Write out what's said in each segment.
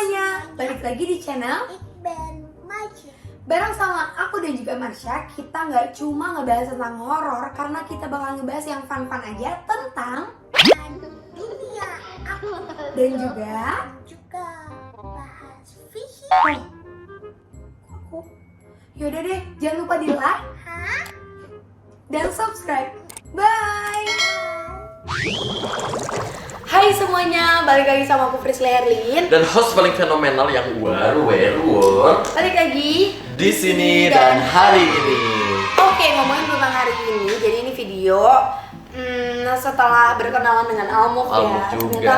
semuanya, balik lagi di channel bareng sama aku dan juga Marsha. Kita nggak cuma ngebahas tentang horor, karena kita bakal ngebahas yang fun-fun aja tentang dunia dan juga bahas visi. Yaudah deh, jangan lupa di like dan subscribe. Bye. Hai semuanya, balik lagi sama aku Priscilla Herlin dan host paling fenomenal yang baru balik lagi di sini dan hari ini. Oke, ngomongin tentang hari ini, jadi ini video setelah berkenalan dengan Almuf ya, juga. ternyata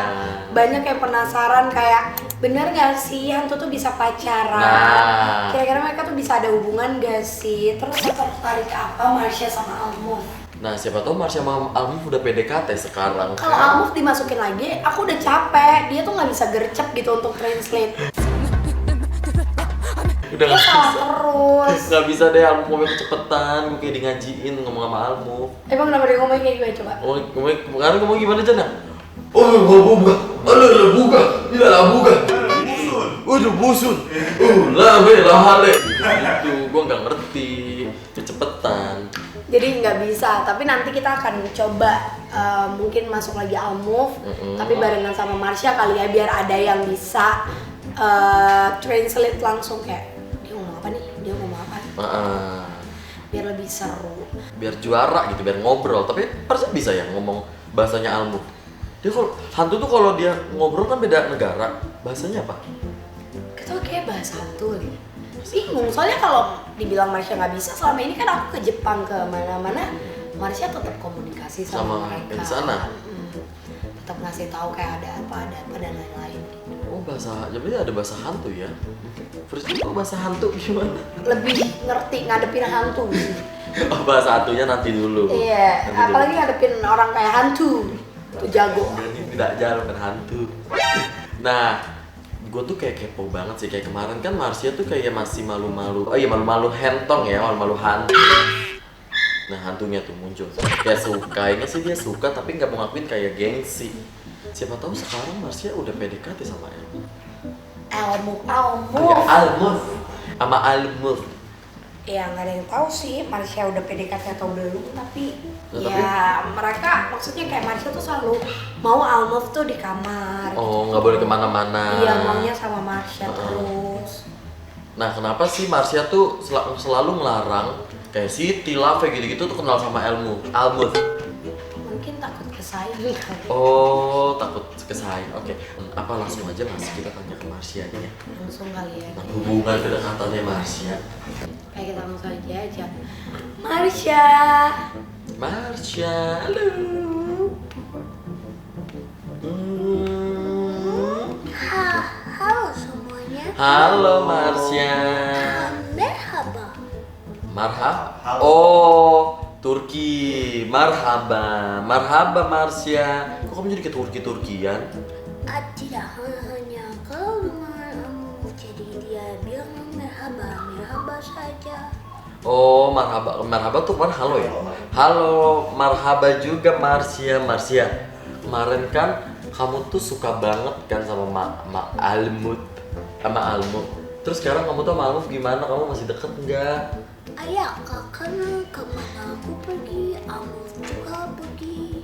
banyak yang penasaran kayak bener gak sih hantu tuh bisa pacaran? Nah. Kira-kira mereka tuh bisa ada hubungan gak sih? Terus tertarik apa Marsha sama Almuf? Nah, siapa tahu Marsha sama Almuf udah PDKT sekarang. Kalau Almuf dimasukin lagi, aku udah capek. Dia tuh nggak bisa gercep gitu untuk translate. Udah Dia salah terus. Nggak bisa deh, Almuf ngomong kecepetan, gue kayak di ngajiin ngomong sama Almuf. Emang kenapa dia ngomongnya kayak gimana coba? Ngomong gimana Jana? Oh, buka. Ada buka. Tidak lah buka. Udah busun. Lah hale. Gitu, gue nggak ngerti. Kecepetan. Jadi nggak bisa, tapi nanti kita akan coba mungkin masuk lagi Almuf, tapi barengan sama Marsha kali ya, biar ada yang bisa translate langsung kayak dia ngomong apa nih, dia ngomong apa, biar lebih seru, biar juara gitu, biar ngobrol. Tapi persen bisa ya ngomong bahasanya Almuf. Dia kalau hantu tuh kalau dia ngobrol kan beda negara, bahasanya apa? kita kayak bahasa hantu gitu. Bingung, soalnya kalau dibilang Marsha nggak bisa, selama ini kan aku ke Jepang ke mana-mana, Marsha tetap komunikasi sama mereka di sana. Tetap ngasih tahu kayak ada apa dan lain-lain. Oh, jadi ada bahasa hantu ya? Terus itu bahasa hantu gimana? Lebih ngerti ngadepin hantu sih. Oh, bahasa hantunya nanti dulu. Iya, nanti apalagi dulu. ngadepin orang kayak hantu, tuh jago. Ini tidak jalan kan hantu. Nah, gue tuh kayak kepo banget sih, kayak kemarin kan Marsha tuh kayak masih malu-malu. Oh iya, malu-malu hentong ya, malu-malu hantu. Nah, hantunya tuh muncul. Kayaknya sih dia suka tapi nggak mau ngakuin, kayak gengsi. Siapa tahu sekarang Marsha udah PDKT sama Almuf. Almuf sama Almuf. Ya nggak ada yang tahu sih Marsha udah PDKT atau belum, tapi Nah, ya mereka maksudnya kayak Marsha tuh selalu mau Almuf tuh di kamar. Oh, nggak boleh kemana-mana. Iya, maunya sama Marsha terus. Nah, kenapa sih Marsha tuh selalu ngelarang kayak Siti, Lave gitu-gitu tuh kenal sama Almuf? Mungkin takut kesaing kali. Oh, takut kesaing. Oke. Apa langsung aja kita tanya ke Marsha ya? Langsung kali ya. Nah, hubungan kedekatannya Marsha. Kayak kita langsung aja. Marsha, halo. Halo semuanya. Halo Marsha. Merhaba. Marhab. Oh, Turki. Marhaba. Marhaba Marsha. Kok kamu jadi ke Turki-Turkian? Tidak hanya kalau dengan jadi dia bilang merhaba saja. Oh, marhaba tuh kan halo ya? Halo, marhaba juga Marsha. Kemarin kan kamu tuh suka banget kan sama Almuf. Terus sekarang kamu tuh sama Almuf gimana? Kamu masih deket nggak? Ayah, karena kemana aku pergi, aku juga pergi.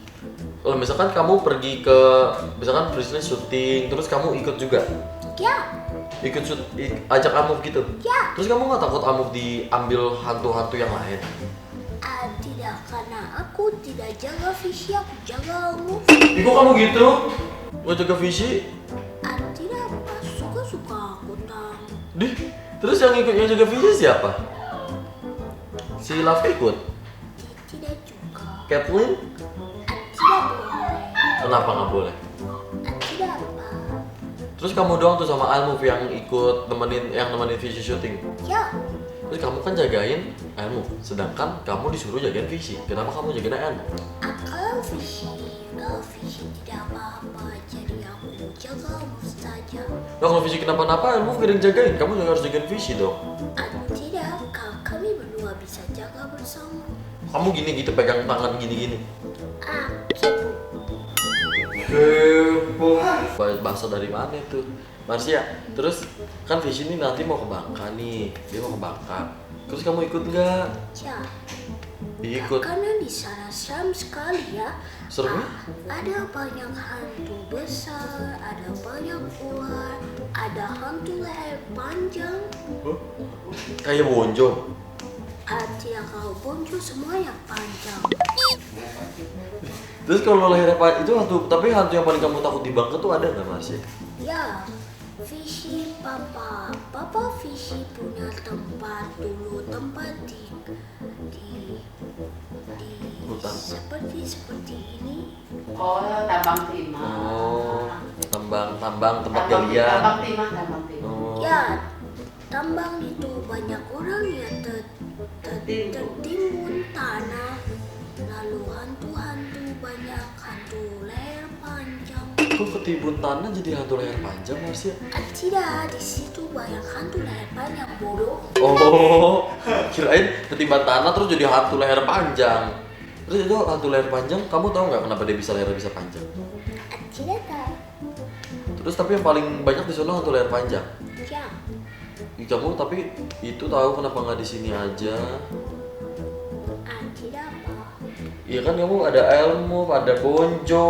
Kalau misalkan kamu pergi ke, misalkan Priscilla syuting, terus kamu ikut juga? Ya. Ajak Almuf gitu? Ya. Terus kamu nggak takut Almuf diambil hantu-hantu yang lain? Tidak, karena aku tidak jaga visi, aku jaga Almuf. Kok kamu gitu? Nggak jaga visi? Tidak, pas suka aku tahu. Dih, terus yang jaga visi siapa? Si Love ikut? Tidak juga. Kathleen? Tidak boleh. Kenapa nggak boleh? Tidak apa. Terus kamu doang tuh sama Almuf yang ikut nemenin visi syuting. Ya. Terus kamu kan jagain Almuf, sedangkan kamu disuruh jagain visi. Kenapa kamu jagain Almuf? Kalau visi tidak apa-apa, jadi aku jaga Almuf saja. Nah, kalau visi kenapa-napa, Almuf gak ada yang jagain. Kamu juga harus jagain visi dong. Tidak, kami berdua bisa jaga bersama. Kamu gini gitu, pegang tangan gini-gini. Gitu. kepo. Bahasa dari mana tuh? Marsya, terus kan Fishy ini nanti mau ke Bangka nih, dia mau ke Bangka. Terus kamu ikut nggak? Ya, Ikut. karena di sana seram sekali ya. Serem? Ada banyak hantu besar, ada banyak ular, ada hantu leher panjang. Kayak Bonjo. Tidak, kalau bonjo semua yang panjang. Terus kalau lehernya itu hantu, tapi hantu yang paling kamu takut di Bangka tuh ada nggak Marsya? Ya, Fishy papa Fishy punya tempat dulu, tempat di Hutan. seperti ini. Oh, tambang timah. Oh, tambang tempat Tambang galian. timah. Oh. Ya, tambang itu banyak orang yang tertimbun tanah. Lalu hantu-hantu banyak hantu leher panjang. Kok ketimbun tanah jadi hantu leher panjang Marsya? Tidak, di situ banyak hantu leher panjang bodoh. Oh, kirain ketimban tanah terus jadi hantu leher panjang. Terus itu hantu leher panjang, kamu tahu nggak kenapa dia bisa panjang? Tidak tahu. Terus tapi yang paling banyak di sana hantu leher panjang. Ya, Ih, kamu tapi itu tahu kenapa nggak di sini aja? tidak apa. Iya kan kamu ada Elmo, ada Bonjo,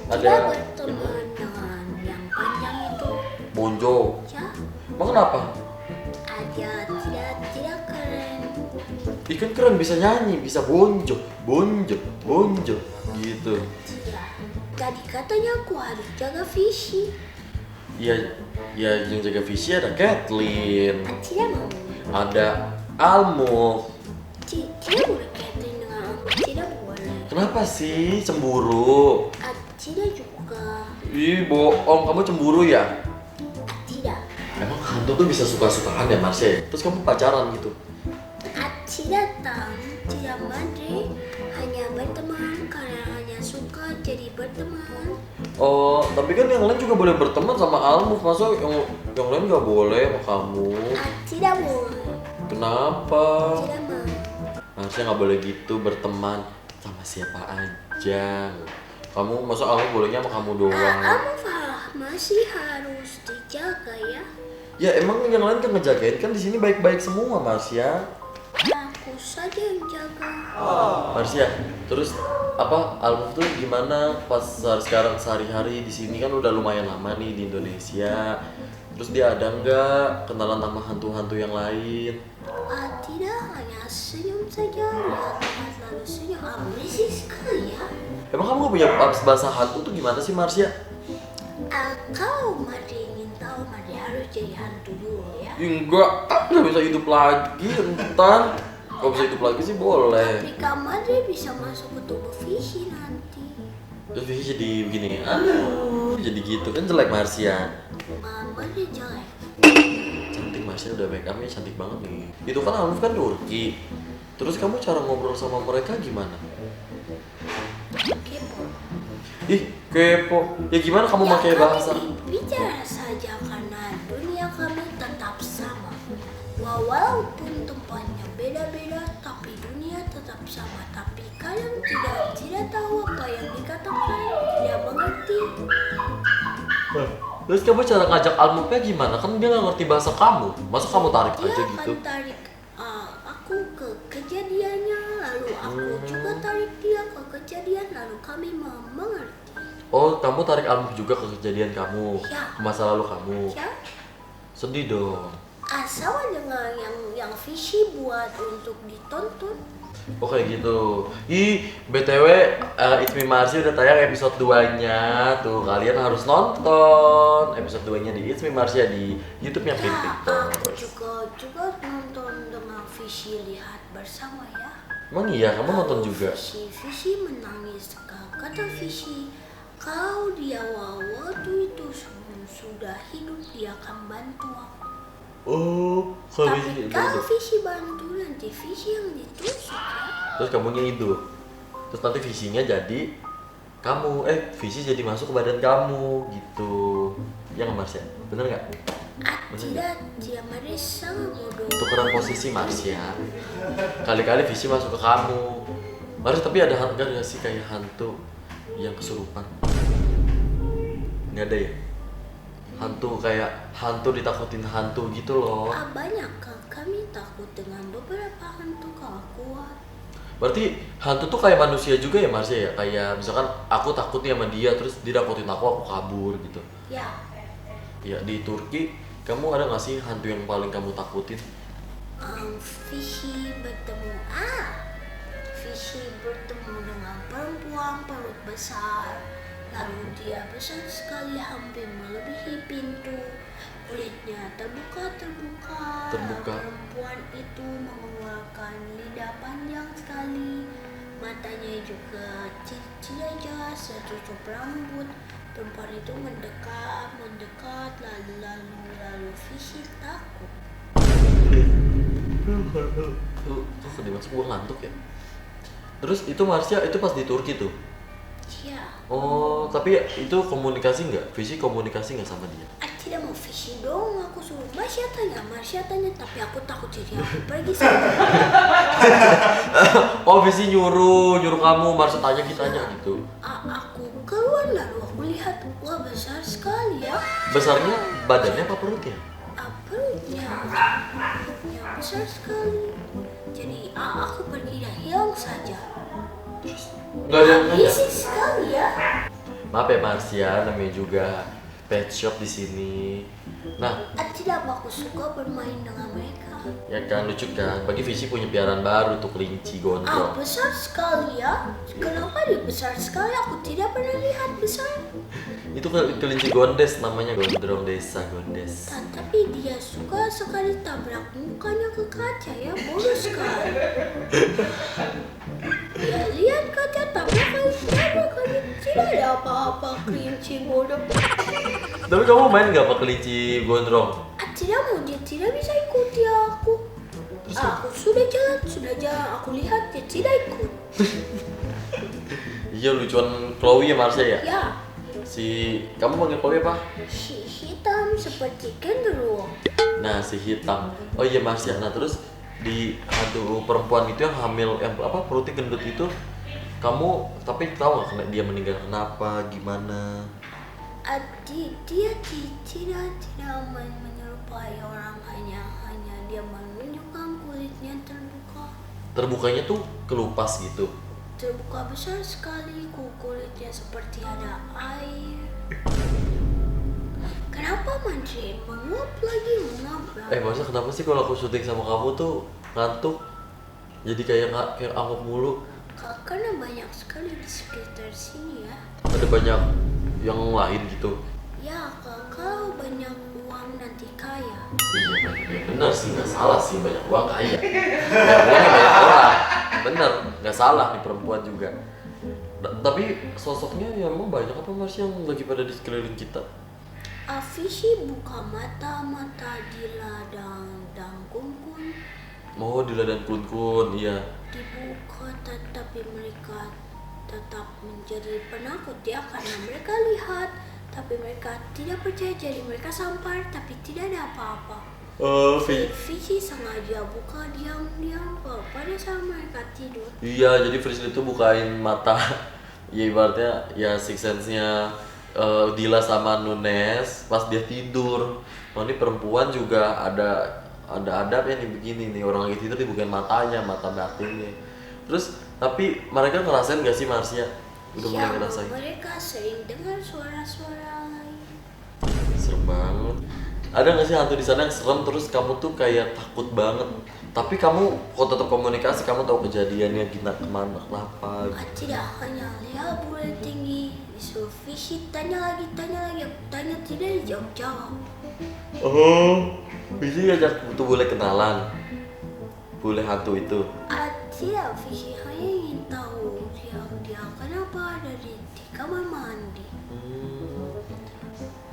Tidak ada berteman dengan yang panjang itu. Bonjo. Ya, Emang kenapa? aja tidak keren. Ikan keren bisa nyanyi, bisa bonjo gitu. Tidak. Tadi katanya aku harus jaga Fishy. Iya, ya yang jaga Fishy ada Kathleen, Tidak mau. ada Almo. Tidak boleh kaitan dengan aku. Tidak boleh. Kenapa sih cemburu? Tidak juga. Ih bohong, kamu cemburu ya? Tidak. Emang hantu tuh bisa suka-sukaan ya Marsha? Terus kamu pacaran gitu? Tidak tahu. Tidak mandiri. Hanya berteman karena hanya suka jadi berteman. Oh, tapi kan yang lain juga boleh berteman sama Almo. Masa yang lain nggak boleh sama kamu? Tidak boleh. Kenapa? Tidak mau. Marsha nggak boleh gitu berteman sama siapa aja. Kamu masa Almo bolehnya sama kamu doang? Kamu masih harus dijaga ya. Ya emang yang lain kan ngejagain kan di sini baik-baik semua Marsha. Aku saja yang jaga. Marsha, terus apa Almo tuh gimana pas sekarang sehari-hari di sini kan udah lumayan lama nih di Indonesia. Terus dia ada nggak kenalan sama hantu-hantu yang lain? Tidak, hanya senyum saja. Lihat tempat lalu senyum. Berisik sekali ya. Emang kamu gak punya bahasa hantu tuh gimana sih Marsha? Kau Mari ingin tahu Mari harus jadi hantu dulu ya. Enggak, nggak bisa hidup lagi entar. Kalau bisa hidup lagi sih boleh. Tapi Kak Mari bisa masuk ke tubuh Fishy nanti. Terus Fishy jadi begini, aduh, jadi gitu kan jelek Marsha. Mari jelek. Cantik Marsha udah make upnya cantik banget nih. Itu kan Alif kan Turki. Terus kamu cara ngobrol sama mereka gimana? Kepo. Ih, kepo. Ya gimana kamu pakai kami bahasa? bicara saja karena dunia kami tetap sama. Walaupun tempatnya beda-beda, tapi dunia tetap sama. Tapi kalian tidak tahu apa yang dikatakan, tidak mengerti. Terus kamu cara ngajak Almuknya gimana? Kan dia nggak ngerti bahasa kamu. Masa kamu tarik Dia aja akan gitu? tarik aku ke kejadiannya, lalu aku juga tarik dia ke kejadian, lalu kami mengerti. Oh, kamu tarik Almuk juga ke kejadian kamu, Ya. ke masa lalu kamu. Ya, Sedih dong. sama dengan yang Fishy buat untuk ditonton. Oh kayak gitu. Ih, BTW It's Me Marsha udah tayang episode 2-nya. Tuh, kalian harus nonton episode 2-nya di It's Me Marsha di YouTube-nya Pink Ya, aku TikTok. juga nonton dengan Fishy, lihat bersama ya. Emang iya, kamu nonton juga? Fishy menangis. Kata Fishy, kau dia waktu itu sudah hidup, dia akan bantu aku. Oh, Tapi kalau Fishy bantu, nanti Fishy yang ditusuk ya. Terus kamunya hidup. Terus nanti visinya jadi kamu, visi jadi masuk ke badan kamu gitu. Ya nggak Marsha? Bener nggak? Tidak Maria sangat bodoh. Tukeran posisi Marsha. Kali-kali visi masuk ke kamu. Marsha, tapi ada nggak sih kayak hantu yang kesurupan? Nggak ada ya? Hantu kayak hantu ditakutin hantu gitu loh. Banyak kami takut dengan beberapa hantu kalau kuat. Berarti hantu tuh kayak manusia juga ya Marsha ya? Kayak misalkan aku takut nih sama dia, terus dia nakutin aku kabur gitu. Ya, Ya di Turki, kamu ada nggak sih hantu yang paling kamu takutin? Fishy bertemu dengan perempuan perut besar. Lalu dia besar sekali hampir melebihi pintu. Kulitnya terbuka. Perempuan itu mengeluarkan lidah panjang sekali. Matanya juga tidak jelas, secucuk rambut. Perempuan itu mendekat, lalu Fishy takut. Tuh sedih banget, gue ngantuk ya. Terus itu Marsha itu pas di Turki tuh? Ya, Oh, tapi itu komunikasi nggak? Fishy komunikasi nggak sama dia? tidak mau Fishy dong, aku suruh Marsha tanya, tapi aku takut jadi aku pergi sana. Oh, Fishy nyuruh kamu Marsha tanya gitu. Aku keluar lalu aku lihat, wah besar sekali ya. Besarnya badannya apa perutnya? Perutnya besar sekali. Jadi aku pergi dan hilang saja. Nggak ada yang nanya. Risih sekali ya. Maaf ya Marsha, namanya juga pet shop di sini. Nah, Tidak, aku suka bermain dengan mereka. ya kan lucu kan. Bagi Fishy punya piaraan baru tuh kelinci gondrong. Besar sekali ya. Kenapa dia besar sekali? Aku tidak pernah lihat besar. Itu kelinci gondes namanya, gondrong desa gondes. Tapi dia suka sekali tabrak mukanya ke kaca ya, bodoh sekali. Ya lihat kaca tabrak kali, tidak ada apa-apa kelinci bodoh. Tapi kamu main nggak pakai kelinci gondrong? Tidak mau, dia tidak bisa ikuti aku. Aku sudah jalan, aku lihat dia tidak ikut. Iya lucuan Chloe ya Marsha ya? Ya, Kamu panggil Chloe apa? si hitam seperti genderuwo. Nah si hitam. Oh iya Marsha. Nah terus di hantu perempuan itu yang hamil, yang perutnya gendut itu, kamu tapi tahu nggak dia meninggal kenapa, gimana? Dia tidak menyerupai orang, hanya dia menunjukkan kulitnya terbuka. Terbukanya tuh kelupas gitu. Terbuka besar sekali, kulitnya seperti ada air. Kenapa Mandarin menguap lagi menabrak? Marsha kenapa sih kalau aku syuting sama kamu tuh ngantuk? Jadi kayak anggap mulu. Karena banyak sekali di sekitar sini ya. Ada banyak yang lain gitu. Ya, kalau banyak uang nanti kaya. Iya benar sih, nggak salah sih, banyak uang kaya. Banyak uangnya banyak orang, bener, nggak salah nih perempuan juga. Tapi sosoknya ya emang banyak apa Marsha yang lagi pada di sekeliling kita? Fishy buka mata di ladang dan kunkun. Oh di ladang kun, iya. Dibuka, tetapi mereka tetap menjadi penakut ya, karena mereka lihat tapi mereka tidak percaya, jadi mereka sampar tapi tidak ada apa-apa. Fishy sengaja buka diam-diam pada saat mereka tidur. Iya, jadi Frizzly itu bukain mata. Ya ibaratnya ya six sense-nya Dila sama Nunes pas dia tidur. Oh ini perempuan juga ada adabnya nih, begini nih, orang lagi tidur dibukain matanya, mata batinnya. Terus tapi mereka ngerasain gak sih Marsha? Udah mulai ngerasain? Mereka sering dengar suara-suara lain. Serem banget. Ada gak sih hantu di sana yang serem terus kamu tuh kayak takut banget, tapi kamu kok tetap komunikasi, kamu tahu kejadiannya gimana, kemana, kenapa? Tidak, hanya lihat bule tinggi, disuruh Fishy tanya lagi, aku tanya tidak dijawab. Oh, bisa ngajak tuh boleh kenalan, boleh hantu itu. Tidak, Fishy hanya ingin tahu dia kenapa ada di kamar mandi.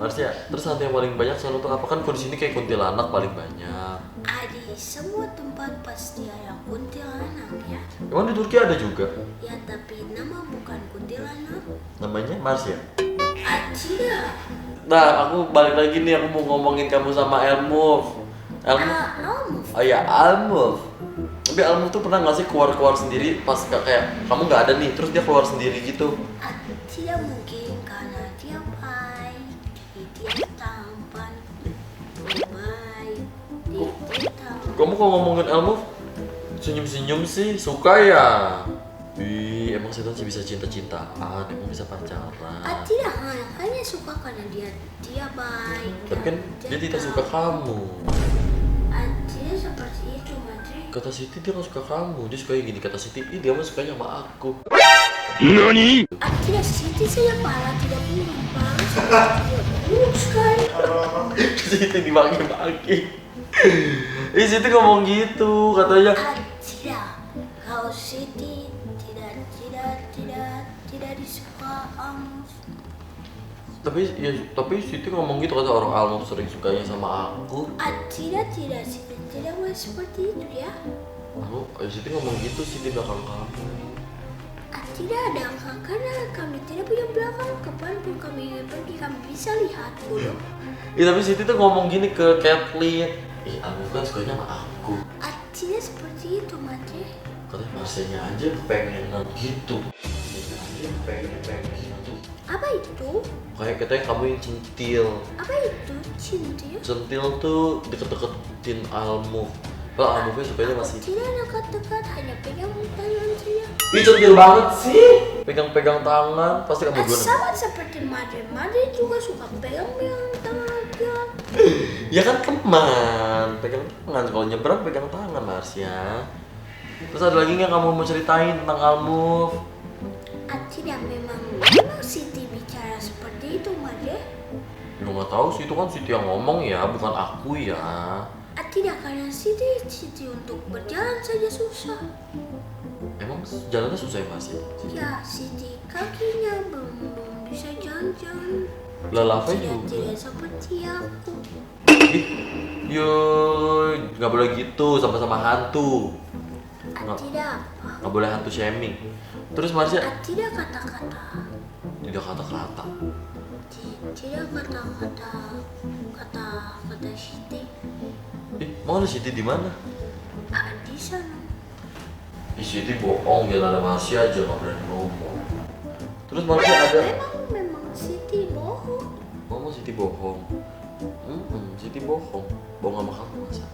Marsha, terus hantu yang paling banyak sana tuh apa? Kan di sini kayak kuntilanak paling banyak. Di semua tempat pasti ada kuntilanak ya. Emang di Turki ada juga? Ya, tapi nama bukan kuntilanak. Namanya Marsha. Tidak. Nah, aku balik lagi nih, aku mau ngomongin kamu sama Elmove. Oh ya, Elmove. Tapi Elmove tuh pernah nggak sih keluar sendiri pas kayak kamu nggak ada nih, terus dia keluar sendiri gitu? Tidak mungkin karena dia baik. kamu kalau ngomongin Elmove senyum-senyum sih, suka ya? Ih, emang setan sih bisa cinta-cintaan, emang bisa pacaran. Tidak, hanya suka karena dia baik. Tapi kan dia tidak suka kamu. Tidak seperti itu, Madre. Kata Siti dia gak suka kamu, dia suka yang gini. Kata Siti, ih dia mah sukanya sama aku. Tidak, Siti saya malah tidak punya malu buruk sekali. Siti dibagi-bagi. Ih Siti ngomong gitu, katanya. Tidak, kalau Siti tidak disuka Tapi Siti ngomong gitu, kata orang Almove sering sukanya sama aku. Tidak, Siti tidak mau seperti itu ya. Siti ngomong gitu sih di belakang kamu. Tidak ada, karena kami tidak punya belakang. Kapanpun kami ingin pergi, kami bisa lihat dulu. Iya tapi Siti tuh ngomong gini ke Kathleen. Ih Almove kan sukanya sama aku. Tidak seperti itu, Madre. Katanya Marsianya aja pengenan gitu. Marsianya aja pengen gitu. Apa itu? Kayak katanya kamu yang centil. Apa itu cinta? Centil tuh deket-deketin Almove. Kalau Almove-nya sukanya masih. Tidak dekat-dekat, hanya pegang tangan saja. Ih centil banget sih. Pegang-pegang tangan, pasti kamu duluan. Sama seperti Madre. Madre juga suka pegang-pegang tangan aja. Ya kan teman, pegang tangan. Kalau nyebrang pegang tangan Marsya. Terus ada lagi nggak kamu mau ceritain tentang Almove? Tidak, memang Siti bicara seperti itu, Madre. Ya nggak tahu sih, itu kan Siti yang ngomong ya, bukan aku ya. Tidak, karena Siti untuk berjalan saja susah. Emang jalannya susah ya Mas? Ya, Siti kakinya belum bisa jalan-jalan. Lalafe juga. Tidak seperti aku. Ih, yo nggak boleh gitu, sama-sama hantu. Tidak, Nggak boleh hantu shaming. Terus Marsya? tidak kata-kata. Tidak kata-kata. Tidak kata-kata Siti. Mau ada Siti di mana? Di sana. Siti bohong, ya ada Marsya aja nggak berani ngomong. Terus Marsya ada? Memang Siti bohong. Mama Siti bohong. Siti bohong. Bohong sama kamu masa?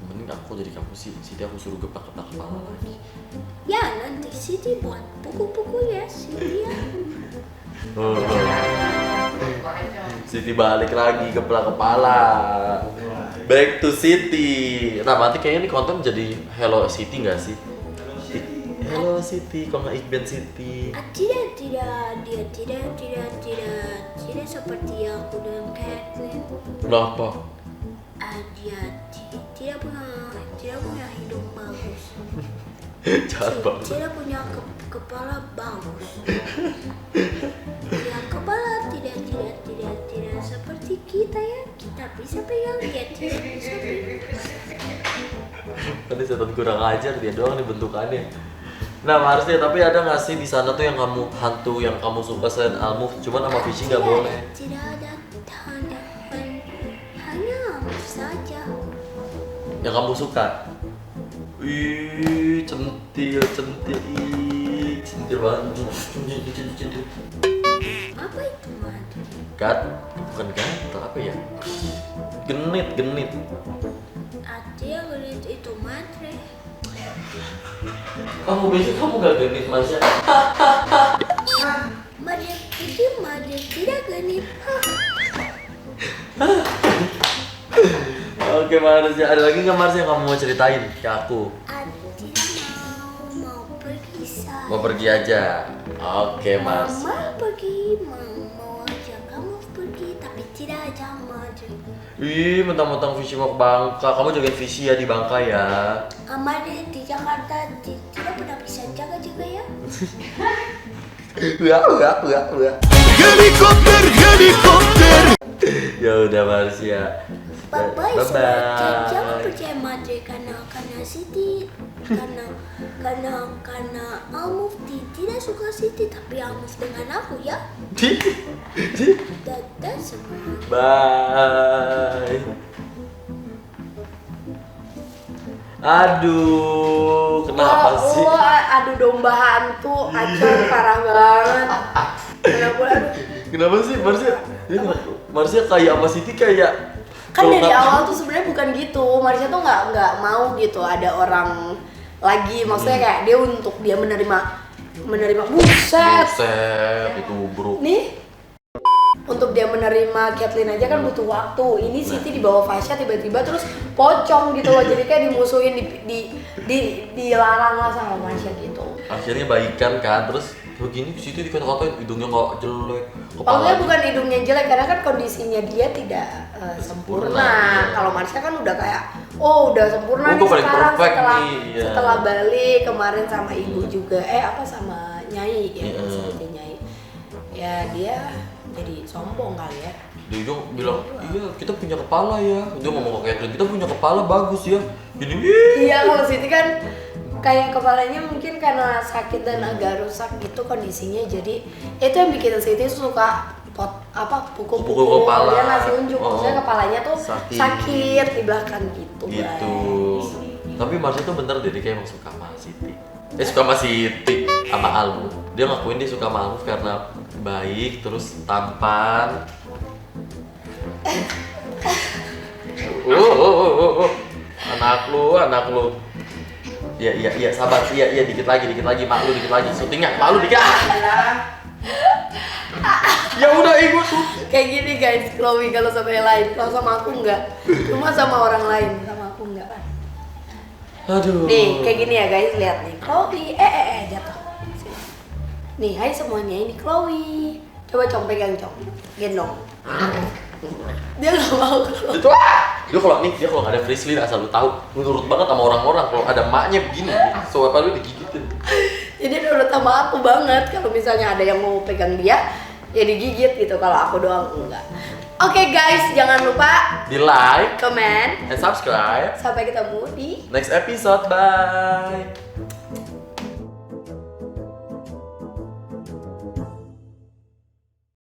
Mending aku jadi kamu sih. Siti aku suruh geplak-geplak kepala lagi. Ya, nanti Siti buat buku-buku ya, Siti ya. Siti balik lagi geplak kepala. Back to Siti. Nah nanti kayaknya ini konten jadi Hello Siti nggak sih? Hello Siti, kalau nggak Iqbal Siti. Tidak seperti aku dan Kathleen. Kenapa? Dia tidak punya hidung bagus. Jahat banget. Tidak punya kepala bagus. Dia kepala tidak seperti kita ya. Kita bisa pegang, dia tidak bisa pegang. Tadi setan kurang ajar, dia doang nih bentukannya. Nah Marsya, tapi ada nggak sih di sana tuh yang kamu hantu yang kamu suka selain Almove? Cuman sama Fishy nggak boleh. Tidak ada, hanya Almove saja. Yang kamu suka? Ih, centil, ih, centil banget. Centil. Apa itu, Madre? Bukan gatal, apa ya? Genit. Yang genit itu, Madre. Kamu biasanya kamu gak genit Marsya? Madre pikir Madre tidak genit. Oke Marsya, ada lagi nggak Marsya yang kamu mau ceritain ke aku? Mau pergi saja. Mau pergi aja. Oke Mars. Mama pergi, mau ajak kamu pergi, tapi tidak ajak Madre. Ih, mentang-mentang Fishy mau ke Bangka. Kamu jagain Fishy ya di Bangka ya. Madre di Jakarta tidak pernah bisa jaga-jaga ya. Helikopter. Ya udah Marsya. Bye-bye. Bye-bye. Jangan percaya Madre karena Siti karena Almove tidak suka Siti, tapi Almove dengan aku ya. Dadah semua. Bye. Aduh, kenapa sih? Aduh domba hantu, acur parah banget. Kenapa? Kenapa sih Marsya? Marsya kayak sama Siti kayak Kan dari Sultan. awal tuh sebenarnya bukan gitu. Marsha tuh nggak mau gitu ada orang lagi. Maksudnya kayak dia untuk dia menerima buset. Buset, itu bro. Nih untuk dia menerima Caitlyn aja kan butuh waktu. Ini Siti di bawah Fasya tiba-tiba terus pocong gitu loh. Jadi kayak dimusuhin, dilarang lah sama Marsha gitu. Akhirnya baikan kan, terus begini situ dikata-katain hidungnya nggak jelek, Maksudnya bukan hidungnya jelek karena kan kondisinya dia tidak sempurna. Sempurna. Kalau Marsha kan udah kayak udah sempurna nih Gua paling sekarang perfect setelah nih, iya. setelah balik kemarin sama ibu juga sama Nyai ya Iya. sebutnya Nyai. Ya dia jadi sombong kali ya. Dia ujung bilang, iya kita punya kepala ya. Dia ngomong ke Caitlyn, kita punya kepala bagus ya. Gini, Iya kalau Siti kan kayak kepalanya mungkin karena sakit dan agak rusak gitu kondisinya, jadi itu yang bikin Siti suka pukul kepala. dia ngasih unjuk, maksudnya Oh. kepalanya tuh Sakit. sakit di belakang gitu gitu. guys. Tapi Marsha tuh bener deh, dia kayak emang suka sama Siti. Suka sama Siti, sama Almu. Dia ngakuin dia suka sama Almu karena baik, terus tampan. Anak lu. Iya, sabar. Iya, dikit lagi, mak lu dikit lagi. Syutingnya, mak lu dikit. Ya udah, gua syuting. Kayak gini guys, Chloe kalau sama yang lain, kalau sama aku enggak, cuma sama orang lain, sama aku enggak kan. Aduh. Nih, kayak gini ya guys, lihat nih, Chloe, jatuh. Sini. Nih, hai semuanya, ini Chloe. Coba Cong pegang Cong, gendong. Dia nggak mau kalau Itu dia kalau nggak ada Frislin asal lu tahu, menurut banget sama orang-orang kalau ada maknya begini, so apa lu digigitin. jadi nurut sama aku banget. Kalau misalnya ada yang mau pegang dia, ya digigit gitu. Kalau aku doang enggak. Oke guys, jangan lupa Di like comment. and subscribe. Sampai ketemu di Next episode, bye.